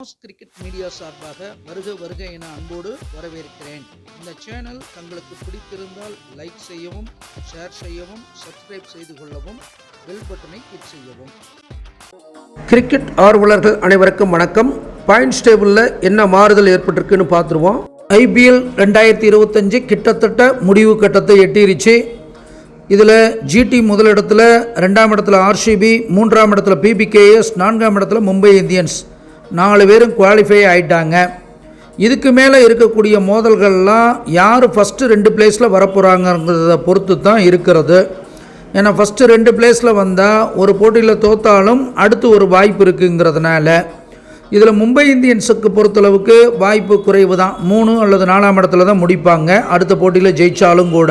Cricket media சார்பாக வருக வருக என அன்போடு வரவேற்கிறேன். இந்த சேனல் தங்களுக்கு பிடித்திருந்தால் லைக் செய்யவும், ஷேர் செய்யவும், சப்ஸ்கிரைப் செய்து கொள்ளவும், பெல் பட்டனை கிளிக் செய்யவும். கிரிக்கெட் ஆர்வலர்கள் அனைவருக்கும் வணக்கம். பாயிண்ட்ஸ் டேபிளில் என்ன மாறுதல் ஏற்பட்டிருக்குன்னு பார்த்துருவோம். ஐபிஎல் 2025 கிட்டத்தட்ட முடிவு கட்டத்தை எட்டிருச்சு. இதில் ஜிடி முதலிடத்தில், 2ஆம் இடத்துல ஆர்சிபி, 3ஆம் இடத்துல பிபிகேஎஸ், 4ஆம் இடத்துல மும்பை இந்தியன்ஸ் 4 பேரும் குவாலிஃபை ஆகிட்டாங்க. இதுக்கு மேலே இருக்கக்கூடிய மோதல்கள்லாம் யார் ஃபஸ்ட்டு 2 பிளேஸில் வரப்போகிறாங்கிறத பொறுத்து தான் இருக்கிறது. ஏன்னா ஃபஸ்ட்டு 2 பிளேஸில் வந்தால் ஒரு போட்டியில் தோற்றாலும் அடுத்து ஒரு வாய்ப்பு இருக்குங்கிறதுனால இதில் மும்பை இந்தியன்ஸுக்கு பொறுத்தளவுக்கு வாய்ப்பு குறைவு தான். 3 அல்லது 4ஆம் இடத்துல தான் முடிப்பாங்க. அடுத்த போட்டியில் ஜெயித்தாலும் கூட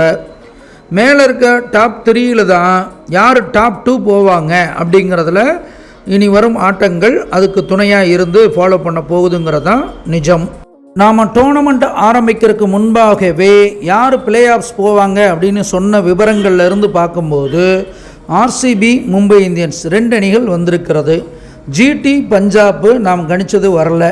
மேலே இருக்க டாப் 3ல் தான் யார் டாப் 2 போவாங்க அப்படிங்கிறதுல இனி வரும் ஆட்டங்கள் அதுக்கு துணையாக இருந்து ஃபாலோ பண்ண போகுதுங்கிறது தான் நிஜம். நாம் டோர்னமெண்ட் ஆரம்பிக்கிறதுக்கு முன்பாகவே யார் பிளே ஆஃப்ஸ் போவாங்க அப்படின்னு சொன்ன விவரங்கள்ல இருந்து பார்க்கும்போது ஆர்சிபி, மும்பை இந்தியன்ஸ் 2 அணிகள் வந்திருக்கிறது. ஜிடி, பஞ்சாப் நாம் கணித்தது வரல.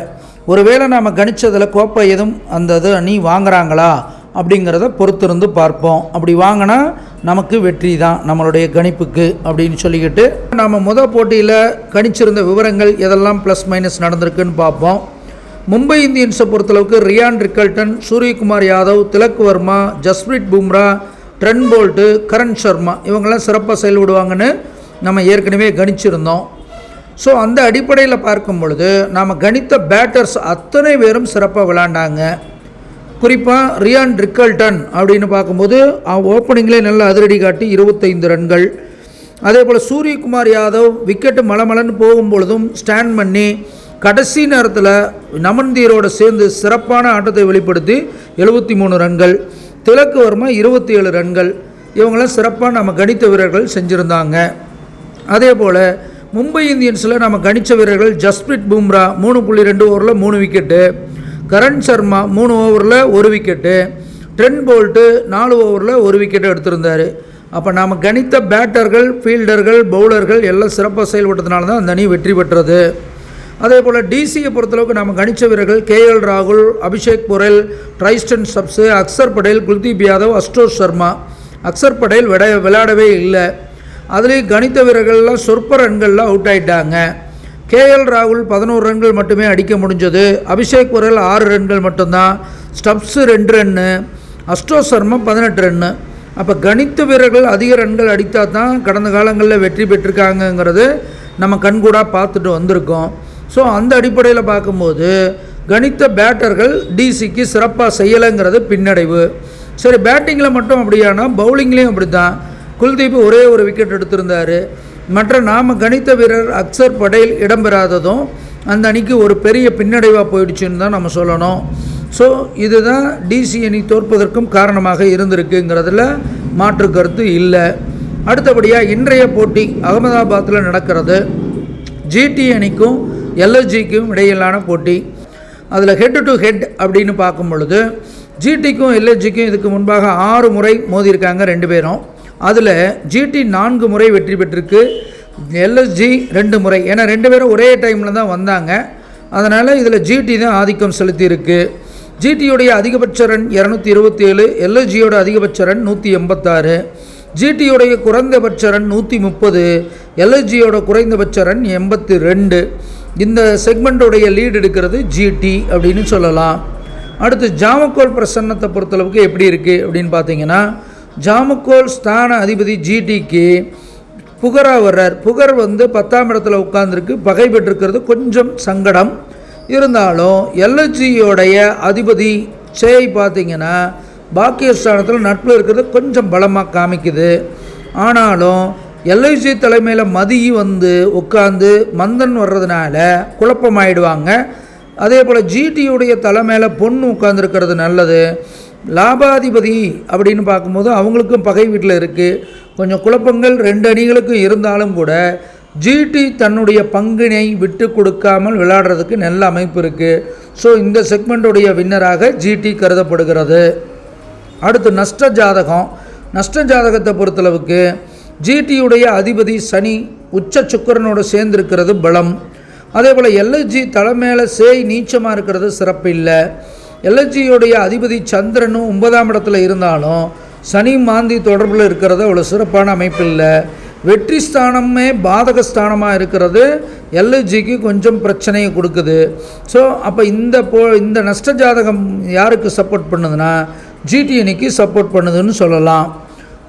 ஒருவேளை நாம் கணித்ததில் கோப்பை எதுவும் அந்த அணி வாங்குறாங்களா அப்படிங்கிறத பொறுத்திருந்து பார்ப்போம். அப்படி வாங்கினா நமக்கு வெற்றி தான் நம்மளுடைய கணிப்புக்கு அப்படின்னு சொல்லிக்கிட்டு நம்ம முதல் போட்டியில் கணிச்சிருந்த விவரங்கள் எதெல்லாம் ப்ளஸ் மைனஸ் நடந்திருக்குன்னு பார்ப்போம். மும்பை இந்தியன்ஸை பொறுத்தளவுக்கு Ryan Rickelton, Suryakumar Yadav, Tilak Varma, Jasprit Bumrah, Trent Boult, Karan Sharma இவங்கெல்லாம் சிறப்பாக செயல்படுவாங்கன்னு நம்ம ஏற்கனவே கணிச்சிருந்தோம். ஸோ அந்த அடிப்படையில் பார்க்கும் பொழுது நாம் கணித்த பேட்டர்ஸ் அத்தனை பேரும் சிறப்பாக விளையாண்டாங்க. குறிப்பாக ரியான் ரிக்கல்டன் அப்படின்னு பார்க்கும்போது ஓப்பனிங்லேயே நல்ல அதிரடி காட்டி 25 ரன்கள். அதே போல் சூரியகுமார் யாதவ் விக்கெட்டு மலமலன்னு போகும்பொழுதும் ஸ்டாண்ட் பண்ணி கடைசி நேரத்தில் நமன்தீரோடு சேர்ந்து சிறப்பான ஆட்டத்தை வெளிப்படுத்தி 73 ரன்கள். திலக் வர்மா 27 ரன்கள். இவங்களாம் சிறப்பாக நம்ம கணித்த வீரர்கள் செஞ்சுருந்தாங்க. அதே போல் மும்பை இந்தியன்ஸில் நம்ம கணித்த வீரர்கள் ஜஸ்பிரீத் பும்ரா 3.2 ஓவரில் 3 விக்கெட்டு, கரண் சர்மா 3 ஓவரில் 1 விக்கெட்டு, ட்ரெண்ட் போல்ட்டு 4 ஓவரில் 1 விக்கெட்டு எடுத்திருந்தார். அப்போ நாம் கணித்த பேட்டர்கள், ஃபீல்டர்கள், பவுலர்கள் எல்லாம் சிறப்பாக செயல்பட்டதுனால தான் அந்த அணி வெற்றி பெற்றது. அதே போல் டிசியை பொறுத்தளவுக்கு நம்ம கணித்த வீரர்கள் கேஎல் ராகுல், அபிஷேக் பொரெல், ட்ரைஸ்டன் சப்ஸு, அக்சர் படேல், குல்தீப் யாதவ், அஸ்டோஷ் சர்மா. அக்சர் படேல் விளையாடவே இல்லை. அதுலேயும் கணித்த வீரர்கள்லாம் சொற்ப ரன்கள்லாம் அவுட் ஆகிட்டாங்க. கேஎல் ராகுல் 11 ரன்கள் மட்டுமே அடிக்க முடிஞ்சது. அபிஷேக் பொரெல் 6 ரன்கள் மட்டும்தான். Stubbs 2 run, Ashutosh Sharma 18 run. அப்போ கணித்த வீரர்கள் அதிக ரன்கள் அடித்தால் தான் கடந்த காலங்களில் வெற்றி பெற்றிருக்காங்கங்கிறது நம்ம கண்கூடாக பார்த்துட்டு வந்திருக்கோம். ஸோ அந்த அடிப்படையில் பார்க்கும்போது கணித்த பேட்டர்கள் டிசிக்கு சிறப்பாக செய்யலைங்கிறது பின்னடைவு. சரி, பேட்டிங்கில் மட்டும் அப்படியானா பவுலிங்லேயும் அப்படி தான். குல்தீப் ஒரே ஒரு விக்கெட் எடுத்திருந்தார். மற்ற நாம் கணித்த வீரர் அக்சர் படேல் இடம்பெறாததும் அந்த அணிக்கு ஒரு பெரிய பின்னடைவாக போயிடுச்சுன்னு தான் நம்ம சொல்லணும். ஸோ இதுதான் டிசி அணி தோற்பதற்கும் காரணமாக இருந்திருக்குங்கிறதுல மாற்று கருத்து இல்லை. அடுத்தபடியாக இன்றைய போட்டி அகமதாபாத்தில் நடக்கிறது. ஜிடி அணிக்கும் எல்எஸ்ஜிக்கும் இடையிலான போட்டி. அதில் ஹெட் டு ஹெட் அப்படின்னு பார்க்கும் பொழுது ஜிடிக்கும் எல்எஸ்ஜிக்கும் இதுக்கு முன்பாக 6 முறை மோதியிருக்காங்க 2 பேரும். அதில் ஜிடி 4 முறை வெற்றி பெற்றிருக்கு, எல்எஸ்ஜி 2 முறை. ஏன்னா 2 பேரும் ஒரே டைமில் தான் வந்தாங்க. அதனால் இதில் ஜிடி தான் ஆதிக்கம் செலுத்தியிருக்கு. ஜிடியோடைய அதிகபட்ச ரன் 227, எல்எஸ்ஜியோட அதிகபட்ச ரன் 186. ஜிடியோடைய குறைந்தபட்ச ரன் 130, எல்எஸ்ஜியோட குறைந்தபட்ச ரன் 82. இந்த செக்மெண்ட்டோடைய லீடு எடுக்கிறது ஜிடி அப்படின்னு சொல்லலாம். அடுத்து ஜாமக்கோல் பிரசன்னத்தை பொறுத்தளவுக்கு எப்படி இருக்குது அப்படின்னு பார்த்தீங்கன்னா, ஜாமக்கோல் ஸ்தான அதிபதி ஜிடிக்கு புகராக வர்றார். புகர் 10ஆம் இடத்துல உட்கார்ந்துருக்கு, பகை பெற்றிருக்கிறது கொஞ்சம் சங்கடம். இருந்தாலும் எல்எஸ்ஜியோடைய அதிபதி சேய் பார்த்திங்கன்னா பாக்கியஸ்தானத்தில் நட்பில் இருக்கிறது கொஞ்சம் பலமாக காமிக்குது. ஆனாலும் எல்ஐசி தலைமையில் மதி உட்காந்து மந்தன் வர்றதுனால குழப்பமாயிடுவாங்க. அதே போல் ஜிடியுடைய தலைமையில் பொண்ணு உட்காந்துருக்கிறது நல்லது. லாபாதிபதி அப்படின்னு பார்க்கும்போது அவங்களுக்கும் பகை வீட்டில் இருக்குது. கொஞ்சம் குழப்பங்கள் 2 அணிகளுக்கும் இருந்தாலும் கூட ஜிடி தன்னுடைய பங்கினை விட்டு கொடுக்காமல் விளையாடுறதுக்கு நல்ல அமைப்பு இருக்குது. ஸோ இந்த செக்மெண்ட்டுடைய வின்னராக ஜிடி கருதப்படுகிறது. அடுத்து நஷ்ட ஜாதகம். நஷ்ட ஜாதகத்தை பொறுத்தளவுக்கு ஜிடியுடைய அதிபதி சனி உச்ச சுக்கிரனோடு சேர்ந்திருக்கிறது பலம். அதே போல் எல்எஸ்ஜி தலை மேலே சேய் நீச்சமாக இருக்கிறது சிறப்பு இல்லை. எல்எஸ்ஜியோடைய அதிபதி சந்திரனும் 9ஆம் இடத்துல இருந்தாலும் சனி மாந்தி தொடர்பில் இருக்கிறது அவ்வளோ சிறப்பான அமைப்பு இல்லை. வெற்றி ஸ்தானமே பாதக ஸ்தானமாக இருக்கிறது எல்எஸ்ஜிக்கு கொஞ்சம் பிரச்சனையை கொடுக்குது. ஸோ அப்போ இந்த நஷ்ட ஜாதகம் யாருக்கு சப்போர்ட் பண்ணுதுன்னா ஜிடி அணிக்கு சப்போர்ட் பண்ணுதுன்னு சொல்லலாம்.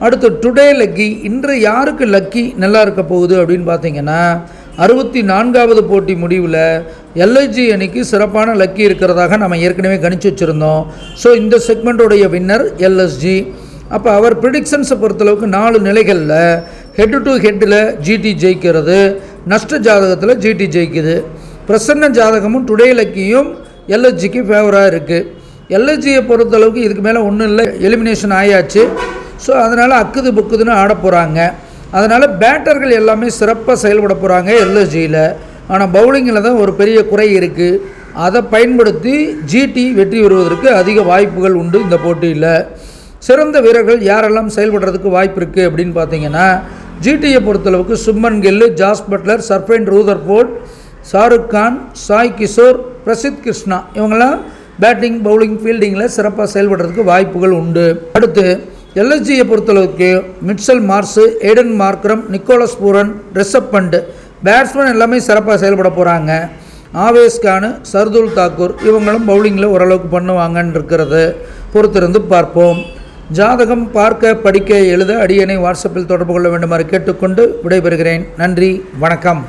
அடுத்து டுடே லக்கி, இன்று யாருக்கு லக்கி நல்லா இருக்க போகுது அப்படின்னு பார்த்தீங்கன்னா 64வது போட்டி முடிவில் எல்ஐஜி அணிக்கு சிறப்பான லக்கி இருக்கிறதாக நம்ம ஏற்கனவே கணிச்சு வச்சுருந்தோம். ஸோ இந்த செக்மெண்ட்டோடைய வின்னர் எல்எஸ்ஜி. அப்போ அவர் ப்ரிடிக்ஷன்ஸை பொறுத்தளவுக்கு 4 நிலைகளில் ஹெட் டு ஹெட்டில் ஜிடி ஜெயிக்கிறது, நஷ்ட ஜாதகத்தில் ஜிடி ஜெயிக்குது. பிரசன்ன ஜாதகமும் டுடே லக்கியும் எல்எஸ்ஜிக்கு ஃபேவராக இருக்குது. எல்எஸ்ஜியை பொறுத்தளவுக்கு இதுக்கு மேலே ஒன்றும் இல்லை, எலிமினேஷன் ஆயாச்சு. ஸோ அதனால் அக்குது புக்குதுன்னு ஆட போகிறாங்க. அதனால் பேட்டர்கள் எல்லாமே சிறப்பாக செயல்பட போகிறாங்க எல்எஸ்ஜியில். ஆனால் பவுலிங்கில் தான் ஒரு பெரிய குறை இருக்குது. அதை பயன்படுத்தி ஜிடி வெற்றி பெறுவதற்கு அதிக வாய்ப்புகள் உண்டு இந்த போட்டியில். சிறந்த வீரர்கள் யாரெல்லாம் செயல்படுறதுக்கு வாய்ப்பு இருக்குது அப்படின்னு பார்த்தீங்கன்னா ஜிடியை பொறுத்தளவுக்கு Shubman Gill, Jos Buttler, Sherfane Rutherford, Shahrukh Khan, Sai Kishore, Prasidh Krishna இவங்கெல்லாம் பேட்டிங் பவுலிங் ஃபீல்டிங்கில் சிறப்பாக செயல்படுறதுக்கு வாய்ப்புகள் உண்டு. அடுத்து எல்எஸ்ஜியை பொறுத்தளவுக்கு Mitchell Marsh, Aiden Markram, Nicholas Pooran, Rishabh Pant batsman எல்லாமே சிறப்பாக செயல்பட போகிறாங்க. ஆவேஸ் கான், சர்துல் தாக்கூர் இவங்களும் பவுலிங்கில் ஓரளவுக்கு பண்ணுவாங்கன்னு இருக்கிறது பொறுத்திருந்து பார்ப்போம். ஜாதகம் பார்க்க, படிக்க, எழுத அடியனை வாட்ஸ்அப்பில் தொடர்பு கொள்ள வேண்டுமாறு கேட்டுக்கொண்டு விடைபெறுகிறேன். நன்றி, வணக்கம்.